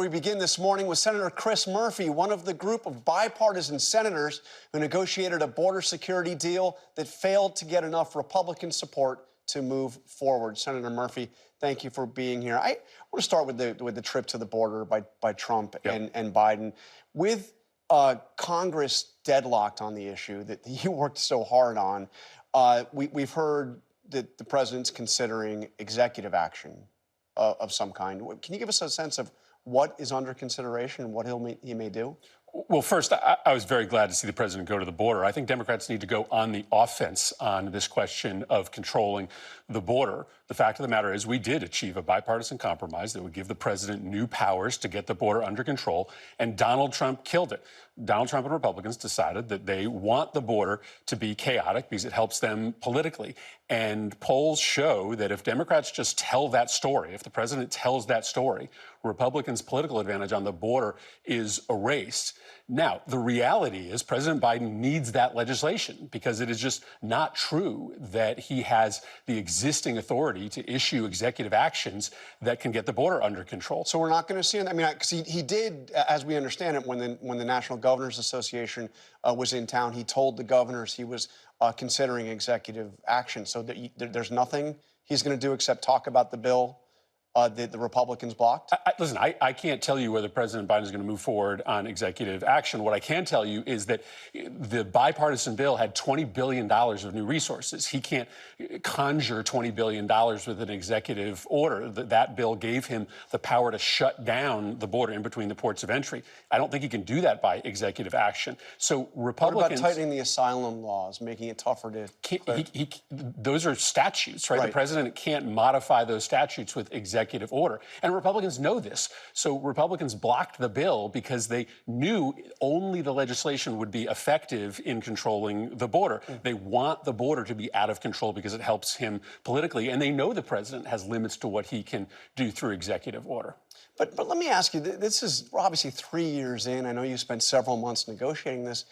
We begin this morning with Senator Chris Murphy, one of the group of bipartisan senators who negotiated a border security deal that failed to get enough Republican support to move forward. Senator Murphy, thank you for being here. I want to start with the trip to the border by Trump and Biden. With Congress deadlocked on the issue that you worked so hard on, we've heard that the president's considering executive action of some kind. Can you give us a sense of what is under consideration and what he may do? Well, first, I was very glad to see the president go to the border. I think Democrats need to go on the offense on this question of controlling the border. The fact of the matter is we did achieve a bipartisan compromise that would give the president new powers to get the border under control, and Donald Trump killed it. Donald Trump and Republicans decided that they want the border to be chaotic because it helps them politically. And polls show that if Democrats just tell that story, if the president tells that story, Republicans' political advantage on the border is erased. Now, the reality is President Biden needs that legislation because it is just not true that he has the existing authority to issue executive actions that can get the border under control. So we're not going to see it. I mean, because he did, as we understand it, when the National Governors Association was in town, he told the governors he was considering executive action. So there's nothing he's going to do except talk about the bill the Republicans blocked? Listen, I can't tell you whether President Biden is going to move forward on executive action. What I can tell you is that the bipartisan bill had $20 billion of new resources. He can't conjure $20 billion with an executive order. That bill gave him the power to shut down the border in between the ports of entry. I don't think he can do that by executive action. So Republicans... What about tightening the asylum laws, making it tougher to... Those are statutes, right? The president can't modify those statutes with executive order. And Republicans know this. So Republicans blocked the bill because they knew only the legislation would be effective in controlling the border. They want the border to be out of control because it helps him politically. And they know the president has limits to what he can do through executive order. But let me ask you, we're obviously 3 years in. I know you spent several months negotiating this.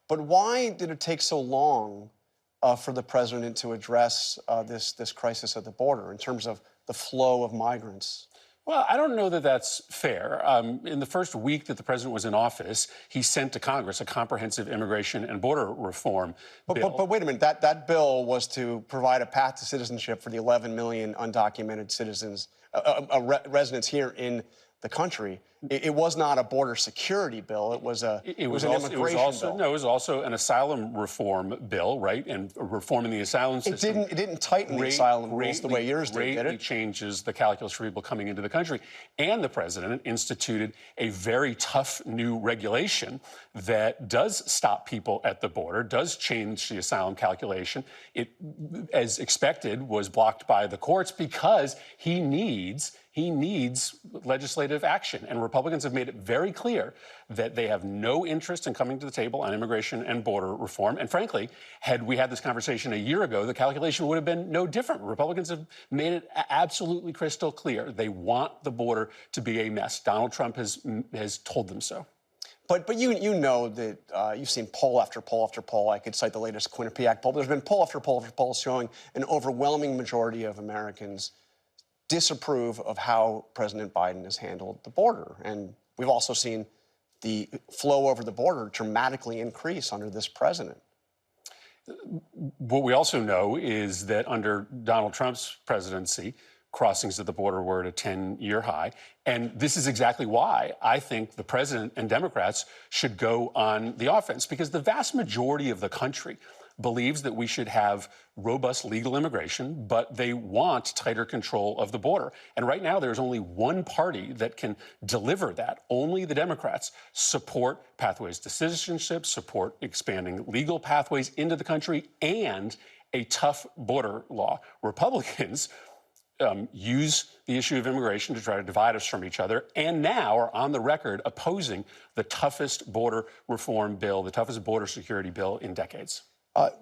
But why did it take so long for the president to address this crisis at the border in terms of the flow of migrants? Well, I don't know that that's fair. In the first week that the president was in office, he sent to Congress a comprehensive immigration and border reform bill. But wait a minute, that bill was to provide a path to citizenship for the 11 million undocumented citizens, residents here in the country. It was not a border security bill. It was an immigration bill. No, it was also an asylum reform bill, right? And reforming the asylum system. It didn't tighten the asylum rules the way yours did it? It changes the calculus for people coming into the country. And the president instituted a very tough new regulation that does stop people at the border, does change the asylum calculation. It, as expected, was blocked by the courts because he needs legislative action. And Republicans have made it very clear that they have no interest in coming to the table on immigration and border reform. And frankly, had we had this conversation a year ago, the calculation would have been no different. Republicans have made it absolutely crystal clear. They want the border to be a mess. Donald Trump has told them so. But you know that you've seen poll after poll after poll. I could cite the latest Quinnipiac poll. There's been poll after poll after poll showing an overwhelming majority of Americans disapprove of how President Biden has handled the border. And we've also seen the flow over the border dramatically increase under this president. What we also know is that under Donald Trump's presidency, crossings at the border were at a 10-year high. And this is exactly why I think the president and Democrats should go on the offense, because the vast majority of the country believes that we should have robust legal immigration, but they want tighter control of the border. And right now, there's only one party that can deliver that. Only the Democrats support pathways to citizenship, support expanding legal pathways into the country, and a tough border law. Republicans use the issue of immigration to try to divide us from each other, and now are on the record opposing the toughest border reform bill, the toughest border security bill in decades.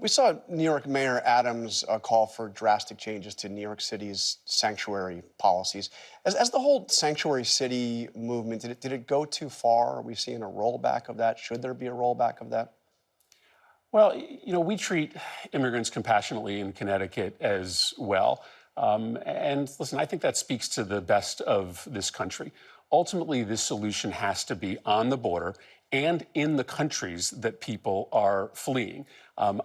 We saw New York Mayor Adams call for drastic changes to New York City's sanctuary policies. As the whole sanctuary city movement, did it go too far? Are we seeing a rollback of that? Should there be a rollback of that? Well, you know, we treat immigrants compassionately in Connecticut as well. And listen, I think that speaks to the best of this country. ultimately this solution has to be on the border and in the countries that people are fleeing.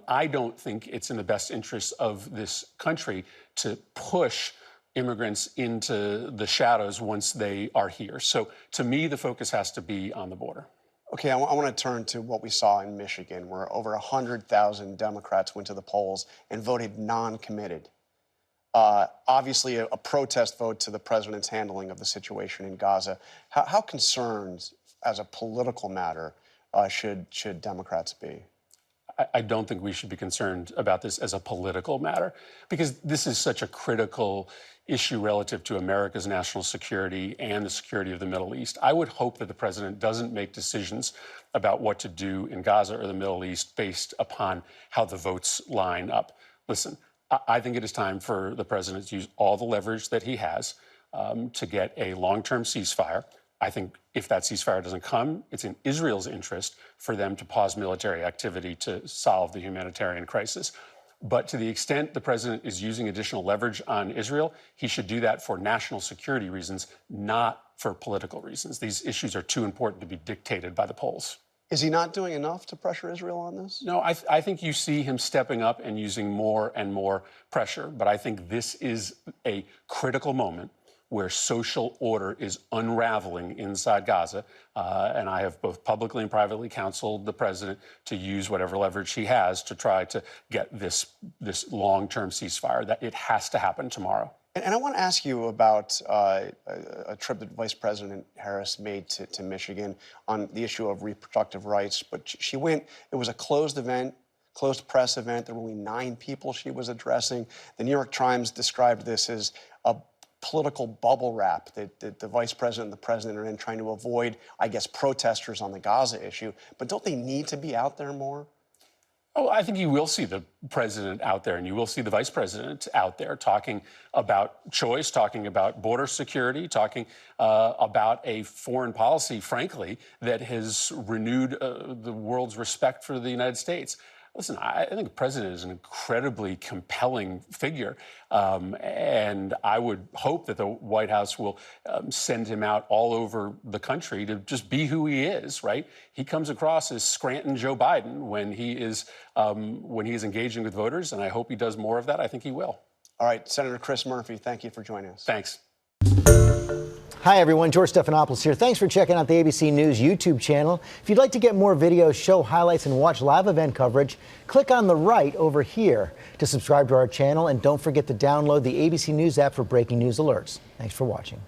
I don't think it's in the best interest of this country to push immigrants into the shadows once they are here. So to me, the focus has to be on the border. Okay, I want to turn to what we saw in Michigan, where over 100,000 Democrats went to the polls and voted non-committed. Obviously, a protest vote to the president's handling of the situation in Gaza. How concerned, as a political matter, should Democrats be? I don't think we should be concerned about this as a political matter, because this is such a critical issue relative to America's national security and the security of the Middle East. I would hope that the president doesn't make decisions about what to do in Gaza or the Middle East based upon how the votes line up. Listen, I think it is time for the president to use all the leverage that he has to get a long-term ceasefire. I think if that ceasefire doesn't come, it's in Israel's interest for them to pause military activity to solve the humanitarian crisis. But to the extent the president is using additional leverage on Israel, he should do that for national security reasons, not for political reasons. These issues are too important to be dictated by the polls. Is he not doing enough to pressure Israel on this? No, I think you see him stepping up and using more and more pressure. But I think this is a critical moment where social order is unraveling inside Gaza. And I have both publicly and privately counseled the president to use whatever leverage he has to try to get this long-term ceasefire, that it has to happen tomorrow. And I want to ask you about a trip that Vice President Harris made to Michigan on the issue of reproductive rights. But she went, it was a closed event, closed press event. There were only 9 people she was addressing. The New York Times described this as a political bubble wrap that the vice president and the president are in, trying to avoid, I guess, protesters on the Gaza issue. But don't they need to be out there more? Oh, I think you will see the president out there, and you will see the vice president out there talking about choice, talking about border security, talking about a foreign policy, frankly, that has renewed the world's respect for the United States. Listen, I think the president is an incredibly compelling figure, and I would hope that the White House will send him out all over the country to just be who he is, right? He comes across as Scranton Joe Biden when he is engaging with voters, and I hope he does more of that. I think he will. All right, Senator Chris Murphy, thank you for joining us. Thanks. Hi, everyone. George Stephanopoulos here. Thanks for checking out the ABC News YouTube channel. If you'd like to get more videos, show highlights, and watch live event coverage, click on the right over here to subscribe to our channel. And don't forget to download the ABC News app for breaking news alerts. Thanks for watching.